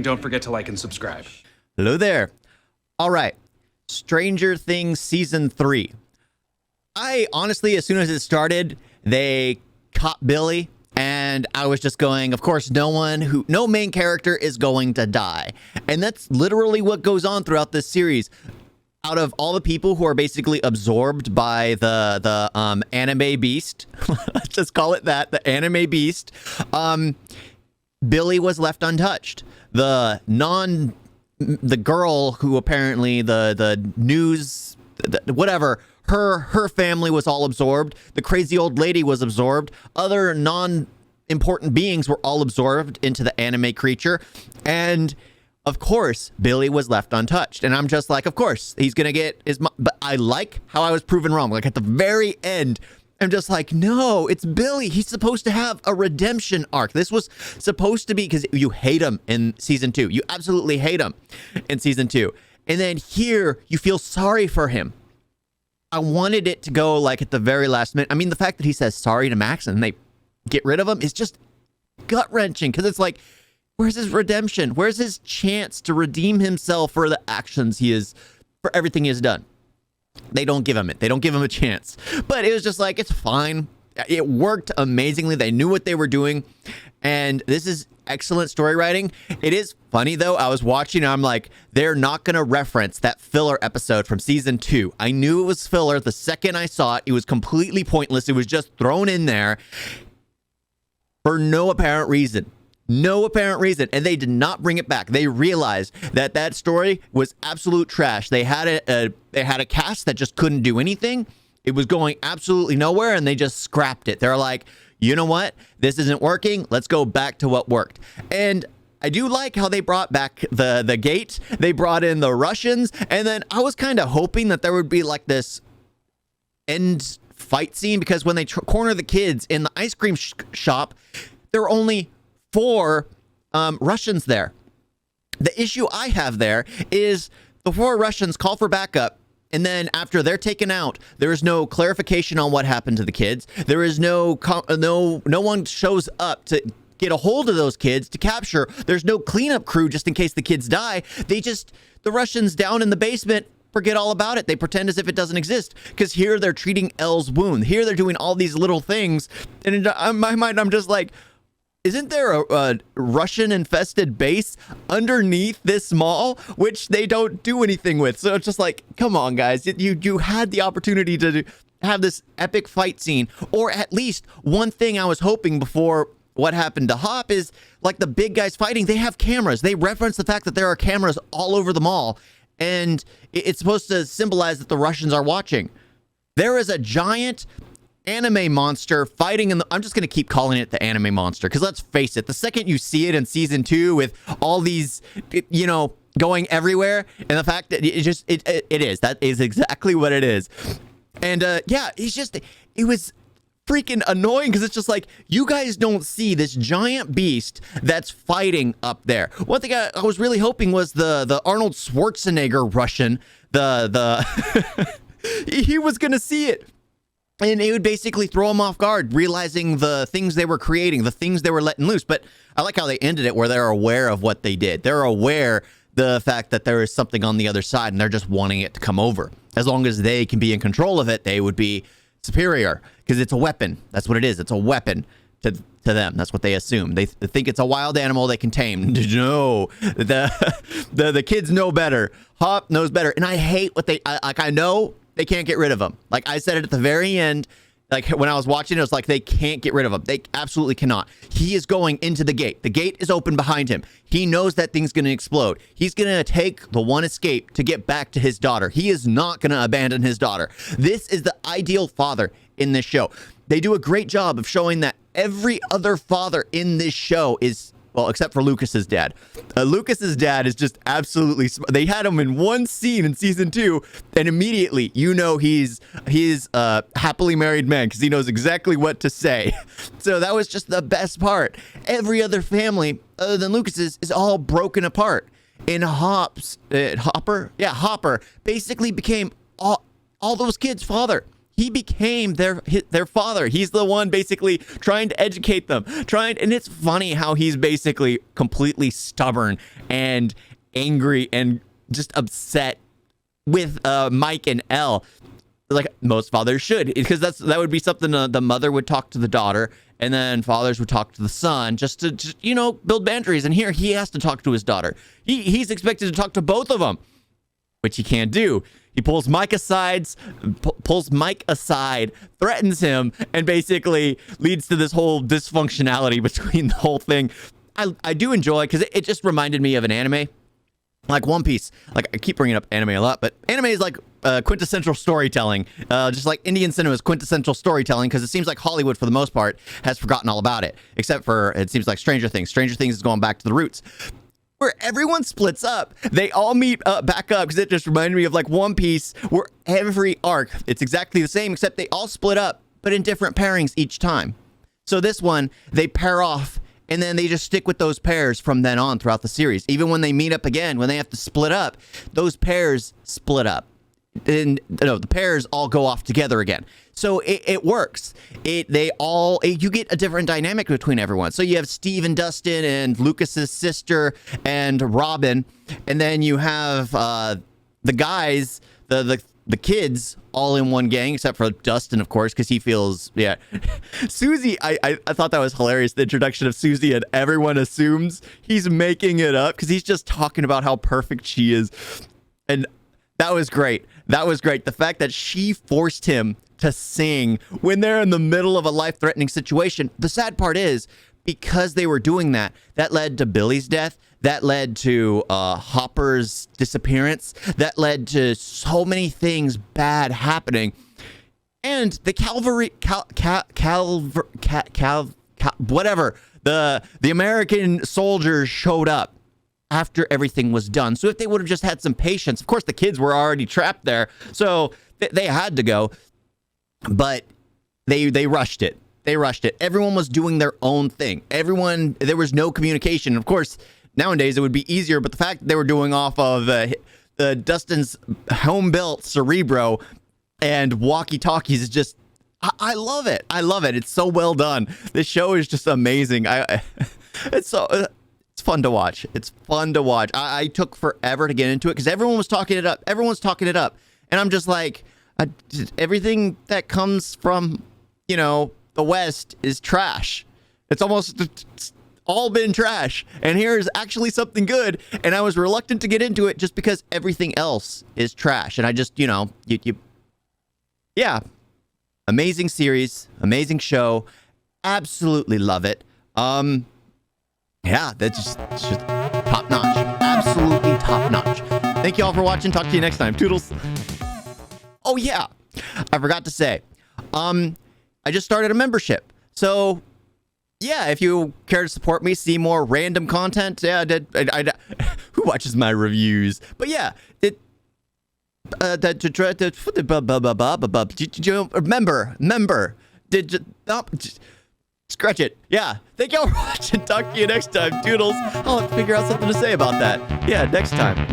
Don't forget to like and subscribe. Hello there. All right. Stranger Things Season 3. I honestly, as soon as it started, they caught Billy, and I was just going, of course, no main character is going to die. And that's literally what goes on throughout this series. Out of all the people who are basically absorbed by the anime beast, let's just call it that, the anime beast, Billy was left untouched. The girl who apparently the news, whatever, her family was all absorbed. The crazy old lady was absorbed. Other non-important beings were all absorbed into the anime creature. And of course, Billy was left untouched. And I'm just like, of course, he's going to get his... But I like how I was proven wrong. Like, at the very end, I'm just like, no, it's Billy. He's supposed to have a redemption arc. This was supposed to be... Because you hate him in Season 2. You absolutely hate him in Season 2. And then here, you feel sorry for him. I wanted it to go, like, at the very last minute. I mean, the fact that he says sorry to Max and they get rid of him is just gut-wrenching. Because it's like... Where's his redemption? Where's his chance to redeem himself for the actions for everything he has done? They don't give him it. They don't give him a chance. But it was just like, it's fine. It worked amazingly. They knew what they were doing. And this is excellent story writing. It is funny, though. I was watching, and I'm like, they're not going to reference that filler episode from Season 2. I knew it was filler the second I saw it. It was completely pointless. It was just thrown in there for no apparent reason. No apparent reason. And they did not bring it back. They realized that story was absolute trash. They had a cast that just couldn't do anything. It was going absolutely nowhere, and they just scrapped it. They're like, you know what? This isn't working. Let's go back to what worked. And I do like how they brought back the gate. They brought in the Russians. And then I was kind of hoping that there would be like this end fight scene, because when they corner the kids in the ice cream shop, there were only 4 Russians there. The issue I have there is the 4 Russians call for backup, and then after they're taken out, there is no clarification on what happened to the kids. There is no one shows up to get a hold of those kids to capture. There's no cleanup crew just in case the kids die. The Russians down in the basement forget all about it. They pretend as if it doesn't exist, because here they're treating Elle's wound. Here they're doing all these little things, and in my mind, I'm just like, isn't there a Russian-infested base underneath this mall, which they don't do anything with? So it's just like, come on, guys. You had the opportunity to have this epic fight scene, or at least one thing I was hoping before what happened to Hop is, like, the big guys fighting, they have cameras. They reference the fact that there are cameras all over the mall, and it's supposed to symbolize that the Russians are watching. There is a giant anime monster fighting I'm just going to keep calling it the anime monster, because let's face it, the second you see it in Season 2 with all these, going everywhere, and the fact that that is exactly what it is. And it was freaking annoying, because it's just like, you guys don't see this giant beast that's fighting up there. One thing I was really hoping was the Arnold Schwarzenegger Russian, he was going to see it. And it would basically throw them off guard, realizing the things they were creating, the things they were letting loose. But I like how they ended it where they're aware of what they did. They're aware the fact that there is something on the other side, and they're just wanting it to come over. As long as they can be in control of it, they would be superior, because it's a weapon. That's what it is. It's a weapon to them. That's what they assume. They think it's a wild animal they can tame. No, the kids know better. Hop knows better. And I hate what I know they can't get rid of him. Like I said it at the very end, like when I was watching it, was like, they can't get rid of him. They absolutely cannot. He is going into the gate. The gate is open behind him. He knows that thing's going to explode. He's going to take the one escape to get back to his daughter. He is not going to abandon his daughter. This is the ideal father in this show. They do a great job of showing that every other father in this show is, well, except for Lucas's dad. Lucas's dad is just absolutely... They had him in one scene in Season 2, and immediately you know he's a happily married man, because he knows exactly what to say. So that was just the best part. Every other family, other than Lucas's, is all broken apart. And Hopper basically became all those kids' father. he became their father. He's the one basically trying to educate them, and it's funny how he's basically completely stubborn and angry and just upset with Mike and Elle, like most fathers should, because that would be something the mother would talk to the daughter, and then fathers would talk to the son, just to build boundaries. And here he has to talk to his daughter. He's expected to talk to both of them, which he can't do. He pulls Mike aside, threatens him, and basically leads to this whole dysfunctionality between the whole thing. I do enjoy, because it just reminded me of an anime, like One Piece. Like, I keep bringing up anime a lot, but anime is like quintessential storytelling, just like Indian cinema is quintessential storytelling, because it seems like Hollywood, for the most part, has forgotten all about it, except for, it seems like Stranger Things. Stranger Things is going back to the roots, where everyone splits up. They all meet back up, because it just reminded me of like One Piece, where every arc, it's exactly the same, except they all split up, but in different pairings each time. So this one, they pair off, and then they just stick with those pairs from then on throughout the series. Even when they meet up again, when they have to split up, those pairs split up. And the pairs all go off together again. So it works. You get a different dynamic between everyone. So you have Steve and Dustin and Lucas's sister and Robin, and then you have the guys, the kids, all in one gang, except for Dustin, of course, because he feels, Susie, I thought that was hilarious, the introduction of Susie, and everyone assumes he's making it up because he's just talking about how perfect she is. And that was great. The fact that she forced him to sing when they're in the middle of a life-threatening situation. The sad part is, because they were doing that, that led to Billy's death. That led to Hopper's disappearance. That led to so many things bad happening. And the the American soldiers showed up after everything was done. So if they would have just had some patience, of course the kids were already trapped there, so they had to go. But they rushed it. Everyone was doing their own thing. There was no communication. Of course, nowadays it would be easier, but the fact that they were doing off of Dustin's home-built Cerebro and walkie-talkies is just, I love it. It's so well done. This show is just amazing. It's fun to watch. I took forever to get into it because everyone was talking it up. And I'm just like, everything that comes from, the West is trash. It's all been trash. And here's actually something good. And I was reluctant to get into it just because everything else is trash. And I just, amazing series, amazing show. Absolutely love it. That's just top notch. Absolutely top notch. Thank you all for watching. Talk to you next time. Toodles. Oh yeah, I forgot to say, I just started a membership. So yeah, if you care to support me, see more random content. Yeah, who watches my reviews? But yeah, scratch it. Yeah. Thank y'all for watching. Talk to you next time. Toodles. I'll have to figure out something to say about that. Yeah, next time.